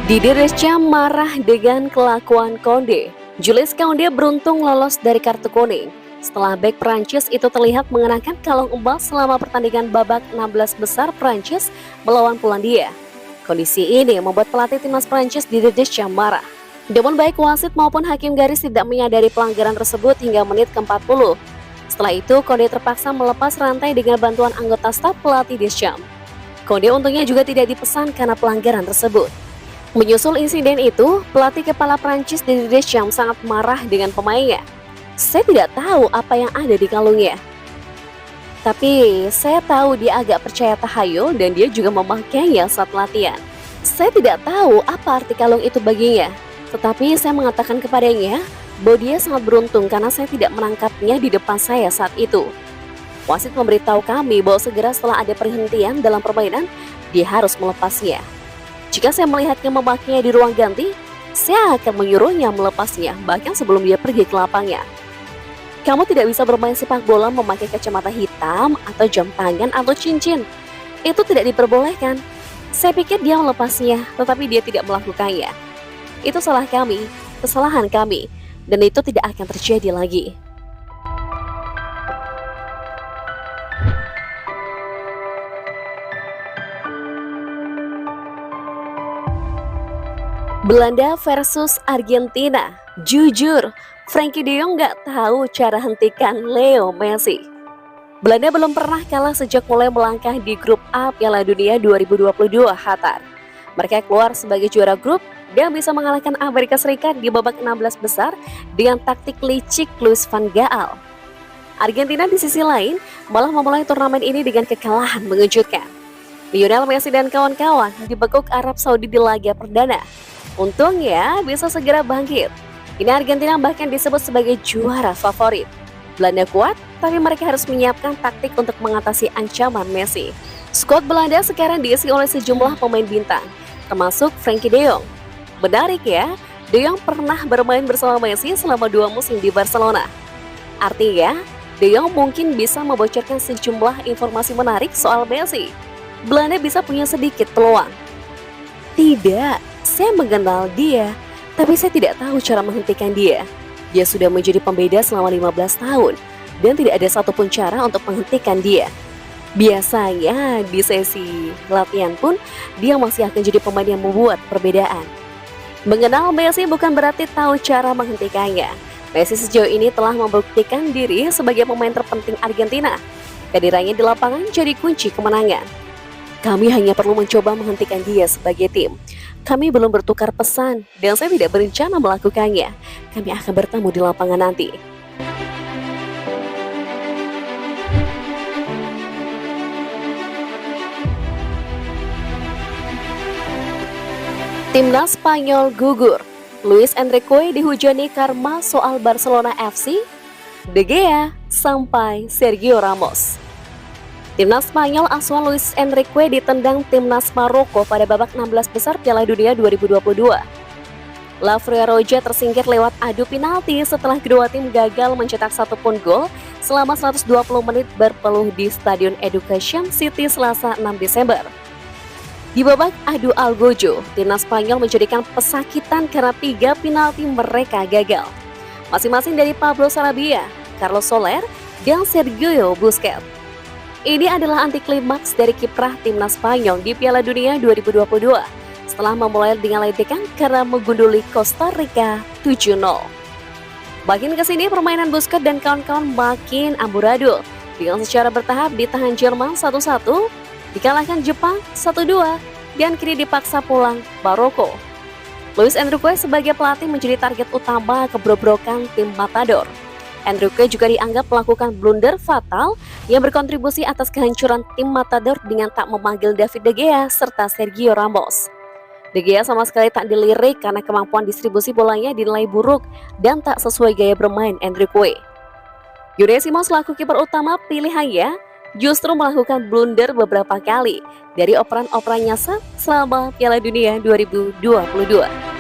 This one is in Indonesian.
Didier Deschamps marah dengan kelakuan Koundé. Jules Koundé beruntung lolos dari kartu kuning setelah bek Prancis itu terlihat mengenakan kalung emas selama pertandingan babak 16 besar Prancis melawan Polandia. Kondisi ini membuat pelatih timnas Prancis Didier Deschamps marah. Namun baik wasit maupun hakim garis tidak menyadari pelanggaran tersebut hingga menit ke-40. Setelah itu, Koundé terpaksa melepas rantai dengan bantuan anggota staf pelatih Deschamps. Koundé untungnya juga tidak dipesan karena pelanggaran tersebut. Menyusul insiden itu, pelatih kepala Prancis Didier Deschamps sangat marah dengan pemainnya. Saya tidak tahu apa yang ada di kalungnya. Tapi saya tahu dia agak percaya tahayul dan dia juga memakainya saat latihan. Saya tidak tahu apa arti kalung itu baginya. Tetapi saya mengatakan kepadanya bahwa dia sangat beruntung karena saya tidak menangkapnya di depan saya saat itu. Wasit memberitahu kami bahwa segera setelah ada perhentian dalam permainan, dia harus melepasnya. Jika saya melihatnya memakainya di ruang ganti, saya akan menyuruhnya melepasnya, bahkan sebelum dia pergi ke lapangnya. Kamu tidak bisa bermain sepak bola memakai kacamata hitam atau jam tangan atau cincin. Itu tidak diperbolehkan. Saya pikir dia melepasnya, tetapi dia tidak melakukannya. Itu salah kami, kesalahan kami, dan itu tidak akan terjadi lagi. Belanda versus Argentina. Jujur, Frenkie de Jong nggak tahu cara hentikan Leo Messi. Belanda belum pernah kalah sejak mulai melangkah di grup A Piala Dunia 2022 Qatar. Mereka keluar sebagai juara grup dan bisa mengalahkan Amerika Serikat di babak 16 besar dengan taktik licik Louis van Gaal. Argentina di sisi lain malah memulai turnamen ini dengan kekalahan mengejutkan. Lionel Messi dan kawan-kawan dibekuk Arab Saudi di laga perdana. Untungnya bisa segera bangkit. Ini Argentina bahkan disebut sebagai juara favorit. Belanda kuat, tapi mereka harus menyiapkan taktik untuk mengatasi ancaman Messi. Skuad Belanda sekarang diisi oleh sejumlah pemain bintang, termasuk Frenkie de Jong. Menarik ya, de Jong pernah bermain bersama Messi selama 2 musim di Barcelona. Artinya, de Jong mungkin bisa membocorkan sejumlah informasi menarik soal Messi. Belanda bisa punya sedikit peluang. Tidak, saya mengenal dia, tapi saya tidak tahu cara menghentikan dia. Dia sudah menjadi pembeda selama 15 tahun, dan tidak ada satupun cara untuk menghentikan dia. Biasanya di sesi latihan pun, dia masih akan jadi pemain yang membuat perbedaan. Mengenal Messi bukan berarti tahu cara menghentikannya. Messi sejauh ini telah membuktikan diri sebagai pemain terpenting Argentina. Kehadirannya di lapangan jadi kunci kemenangan. Kami hanya perlu mencoba menghentikan dia sebagai tim. Kami belum bertukar pesan dan saya tidak berencana melakukannya. Kami akan bertemu di lapangan nanti. Timnas Spanyol gugur. Luis Enrique dihujani karma soal Barcelona FC. De Gea sampai Sergio Ramos. Timnas Spanyol asuhan Luis Enrique ditendang timnas Maroko pada babak 16 besar Piala Dunia 2022. La Fuengirola tersingkir lewat adu penalti setelah kedua tim gagal mencetak satupun gol selama 120 menit berpeluh di Stadion Education City Selasa 6 Desember. Di babak adu Algojo, timnas Spanyol menjadikan pesakitan karena 3 penalti mereka gagal, masing-masing dari Pablo Sarabia, Carlos Soler, dan Sergio Busquets. Ini adalah anti klimaks dari kiprah timnas Spanyol di Piala Dunia 2022 setelah memulai dengan ledekan karena menggunduli Costa Rica 7-0. Makin kesini permainan Busquets dan kawan-kawan makin amburadul dengan secara bertahap ditahan Jerman 1-1, dikalahkan Jepang 1-2, dan kini dipaksa pulang Maroko. Luis Enrique sebagai pelatih menjadi target utama kebrobrokan tim Matador. Enrique juga dianggap melakukan blunder fatal yang berkontribusi atas kehancuran tim Matador dengan tak memanggil David De Gea serta Sergio Ramos. De Gea sama sekali tak dilirik karena kemampuan distribusi bolanya dinilai buruk dan tak sesuai gaya bermain Enrique. Unai Simon selaku kiper utama pilihannya justru melakukan blunder beberapa kali dari operan-operan nyasar selama Piala Dunia 2022.